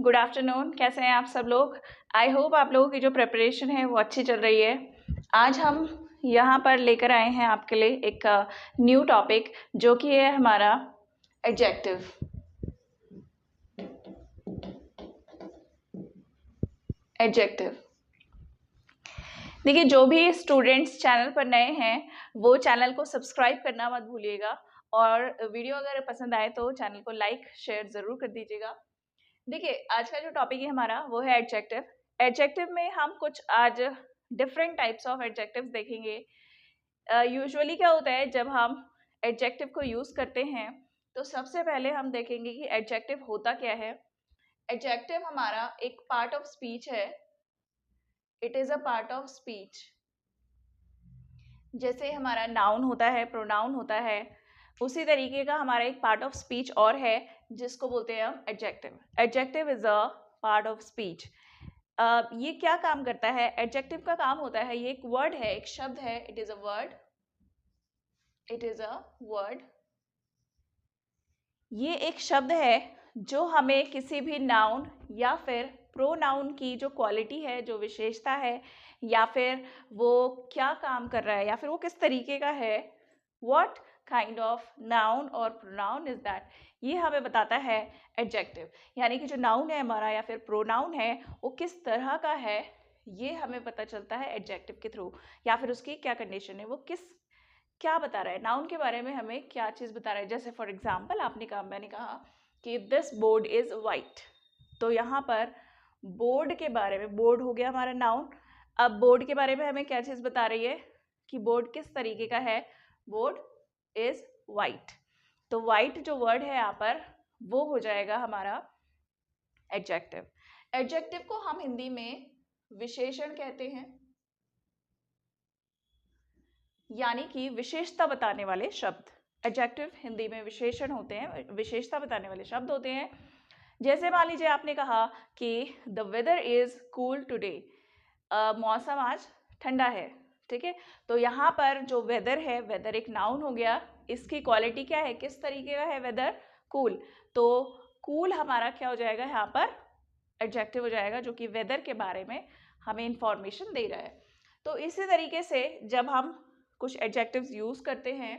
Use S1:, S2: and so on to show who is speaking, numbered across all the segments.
S1: Good afternoon. कैसे हैं आप सब लोग? आई होप आप लोगों की जो प्रिपरेशन है वो अच्छी चल रही है। आज हम यहाँ पर लेकर आए हैं आपके लिए एक न्यू टॉपिक जो कि है हमारा एडजेक्टिव। एडजेक्टिव देखिए, जो भी स्टूडेंट्स चैनल पर नए हैं वो चैनल को सब्सक्राइब करना मत भूलिएगा, और वीडियो अगर पसंद आए तो चैनल को लाइक शेयर ज़रूर कर दीजिएगा। देखिए, आज का जो टॉपिक है हमारा वो है एडजेक्टिव। एडजेक्टिव में हम कुछ आज डिफरेंट टाइप्स ऑफ एडजेक्टिव्स देखेंगे। यूजुअली क्या होता है, जब हम एडजेक्टिव को यूज़ करते हैं तो सबसे पहले हम देखेंगे कि एडजेक्टिव होता क्या है। एडजेक्टिव हमारा एक पार्ट ऑफ स्पीच है। It is a part of speech. जैसे हमारा नाउन होता है, प्रोनाउन होता है, उसी तरीके का हमारा एक पार्ट ऑफ स्पीच और है जिसको बोलते हैं हम adjective. Adjective is a part of speech. ये क्या काम करता है? एडजेक्टिव का काम होता है, ये एक वर्ड है, एक शब्द है। It is a word. It is a word. ये एक शब्द है जो हमें किसी भी नाउन या फिर प्रोनाउन की जो क्वालिटी है, जो विशेषता है, या फिर वो क्या काम कर रहा है, या फिर वो किस तरीके का है, व्हाट काइंड ऑफ नाउन और प्रोनाउन इज दैट, ये हमें बताता है एडजेक्टिव। यानी कि जो नाउन है हमारा या फिर प्रोनाउन है वो किस तरह का है, ये हमें पता चलता है एडजेक्टिव के थ्रू, या फिर उसकी क्या कंडीशन है, वो क्या बता रहा है, नाउन के बारे में हमें क्या चीज़ बता रहा है। जैसे फॉर एग्जाम्पल मैंने कहा कि दिस बोर्ड इज वाइट, तो यहाँ पर बोर्ड के बारे में, बोर्ड हो गया हमारा नाउन। अब बोर्ड के बारे में हमें क्या चीज़ बता रही है कि बोर्ड किस तरीके का है, बोर्ड इज वाइट। तो वाइट जो वर्ड है यहाँ पर वो हो जाएगा हमारा एडजेक्टिव। एडजेक्टिव को हम हिंदी में विशेषण कहते हैं, यानी कि विशेषता बताने वाले शब्द। एडजेक्टिव हिंदी में विशेषण होते हैं, विशेषता बताने वाले शब्द होते हैं। जैसे मान लीजिए आपने कहा कि the weather is cool today, मौसम आज ठंडा है, ठीक है। तो यहाँ पर जो वेदर है, वेदर एक नाउन हो गया, इसकी क्वालिटी क्या है, किस तरीके का है वेदर, कूल। तो कूल हमारा क्या हो जाएगा यहाँ पर, एडजेक्टिव हो जाएगा, जो कि वेदर के बारे में हमें इंफॉर्मेशन दे रहा है। तो इसी तरीके से जब हम कुछ एडजेक्टिव्स यूज़ करते हैं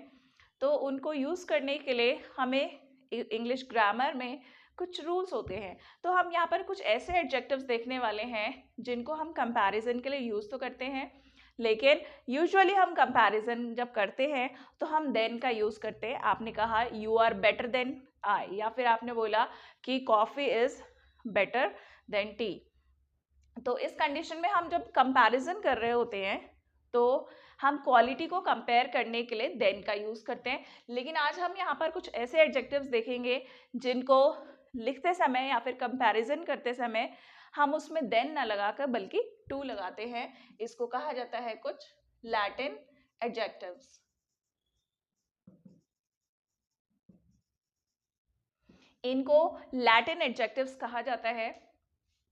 S1: तो उनको यूज़ करने के लिए हमें इंग्लिश ग्रामर में कुछ रूल्स होते हैं। तो हम यहाँ पर कुछ ऐसे एडजेक्टिव्स देखने वाले हैं जिनको हम कंपैरिजन के लिए यूज़ तो करते हैं, लेकिन यूजुअली हम कंपैरिजन जब करते हैं तो हम देन का यूज़ करते हैं। आपने कहा you are better than I, या फिर आपने बोला कि coffee is better than tea. तो इस कंडीशन में हम जब कंपैरिजन कर रहे होते हैं तो हम क्वालिटी को कंपेयर करने के लिए देन का यूज़ करते हैं। लेकिन आज हम यहाँ पर कुछ ऐसे एडजेक्टिव्स देखेंगे जिनको लिखते समय या फिर कंपैरिजन करते समय हम उसमें देन ना लगाकर बल्कि टू लगाते हैं। इसको कहा जाता है कुछ लैटिन एडजेक्टिव्स। इनको लैटिन एडजेक्टिव्स कहा जाता है।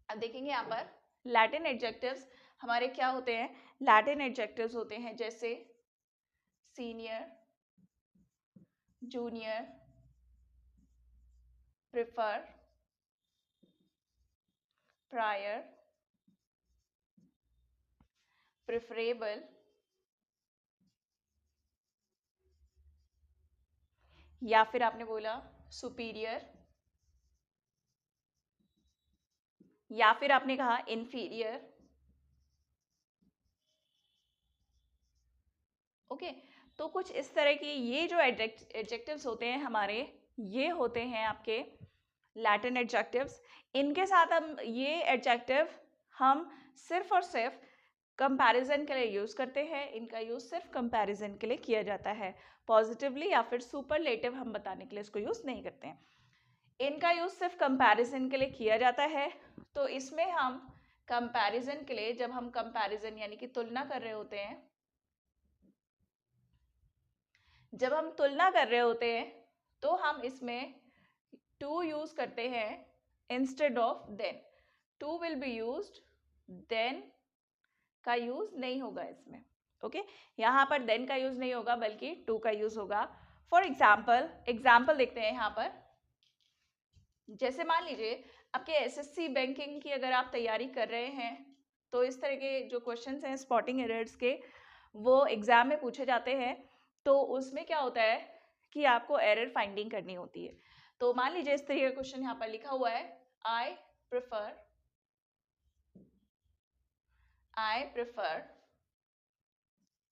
S1: अब देखेंगे यहाँ पर लैटिन एडजेक्टिव्स हमारे क्या होते हैं। लैटिन एडजेक्टिव्स होते हैं जैसे senior, junior, prefer, prior, preferable, या फिर आपने बोला सुपीरियर, या फिर आपने कहा इंफीरियर। ओके, तो कुछ इस तरह की ये जो एडजेक्टिव्स होते हैं हमारे, ये होते हैं आपके लैटिन एडजेक्टिव्स। इनके साथ हम ये एडजेक्टिव हम सिर्फ और सिर्फ कंपैरिजन के लिए यूज़ करते हैं। इनका यूज़ सिर्फ कंपैरिजन के लिए किया जाता है, पॉजिटिवली या फिर सुपरलेटिव हम बताने के लिए इसको यूज़ नहीं करते हैं। इनका यूज़ सिर्फ कंपैरिजन के लिए किया जाता है। तो इसमें हम कंपैरिजन के लिए, जब हम कंपैरिजन यानी कि तुलना कर रहे होते हैं, जब हम तुलना कर रहे होते हैं तो हम इसमें टू यूज करते हैं instead of than. To will be used, than का यूज नहीं होगा इसमें। ओके, यहाँ पर देन का यूज नहीं होगा बल्कि टू का यूज होगा। फॉर एग्जाम्पल देखते हैं यहाँ पर। जैसे मान लीजिए आपके एसएससी बैंकिंग की अगर आप तैयारी कर रहे हैं तो इस तरह के जो क्वेश्चंस हैं स्पॉटिंग एरर्स के, वो एग्जाम में पूछे जाते हैं। तो उसमें क्या होता है कि आपको एरर फाइंडिंग करनी होती है। तो मान लीजिए इस तरह का क्वेश्चन यहाँ पर लिखा हुआ है, I prefer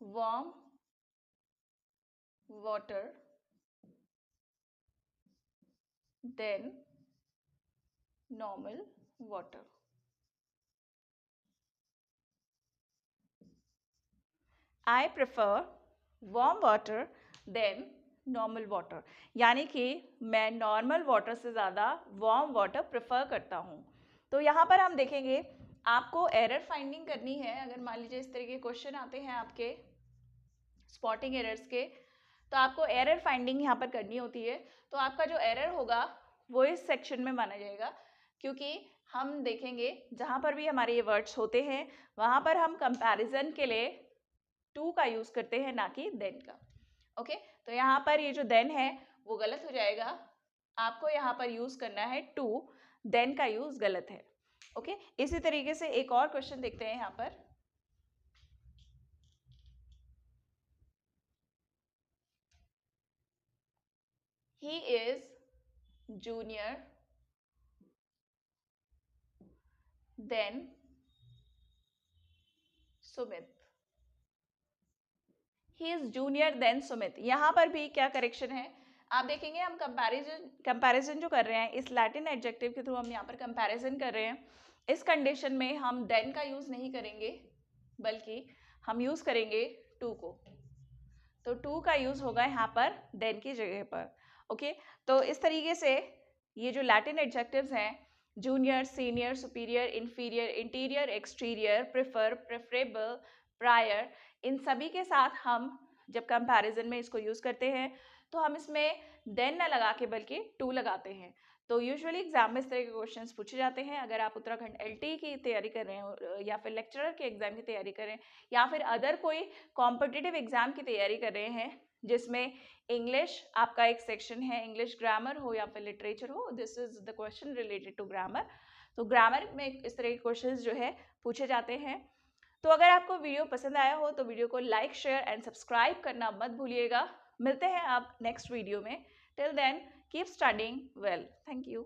S1: warm water than normal water. I prefer warm water than normal water, यानी कि मैं नॉर्मल वाटर से ज़्यादा वार्म वाटर प्रेफर करता हूँ। तो यहाँ पर हम देखेंगे आपको एरर फाइंडिंग करनी है। अगर मान लीजिए इस तरह के क्वेश्चन आते हैं आपके स्पॉटिंग एरर्स के, तो आपको एरर फाइंडिंग यहाँ पर करनी होती है। तो आपका जो एरर होगा वो इस सेक्शन में माना जाएगा, क्योंकि हम देखेंगे जहाँ पर भी हमारे ये वर्ड्स होते हैं वहाँ पर हम कंपैरिजन के लिए टू का यूज करते हैं, ना कि देन का। ओके, तो यहाँ पर ये जो देन है वो गलत हो जाएगा। आपको यहाँ पर यूज करना है टू, देन का यूज गलत है। ओके, इसी तरीके से एक और क्वेश्चन देखते हैं यहाँ पर। He is junior than Sumit. He is junior than Sumit, यहाँ पर भी क्या करेक्शन है आप देखेंगे। हम कंपैरिजन जो कर रहे हैं इस लैटिन एडजेक्टिव के थ्रू, हम यहाँ पर कंपैरिजन कर रहे हैं। इस कंडीशन में हम देन का यूज नहीं करेंगे, बल्कि हम यूज करेंगे टू को। तो टू का यूज होगा यहाँ पर देन की जगह पर। ओके, तो इस तरीके से ये जो लैटिन एडजेक्टिव्स हैं, junior, senior, superior, inferior, interior, exterior, prefer, preferable, prior, इन सभी के साथ हम जब कंपैरिजन में इसको यूज करते हैं तो हम इसमें देन ना लगा के बल्कि टू लगाते हैं। तो यूजुअली एग्जाम में इस तरह के क्वेश्चंस पूछे जाते हैं। अगर आप उत्तराखंड एलटी की तैयारी कर रहे हो या फिर लेक्चरर के एग्जाम की तैयारी कर रहे हैं या फिर अदर कोई कॉम्पिटिटिव एग्जाम की तैयारी कर रहे हैं जिसमें इंग्लिश आपका एक सेक्शन है, इंग्लिश ग्रामर हो या फिर लिटरेचर हो, this is the question related to grammar. तो ग्रामर में इस तरह के क्वेश्चंस जो है पूछे जाते हैं। तो अगर आपको वीडियो पसंद आया हो तो वीडियो को लाइक, शेयर एंड सब्सक्राइब करना मत भूलिएगा। मिलते हैं आप नेक्स्ट वीडियो में। Till then keep studying well. Thank you.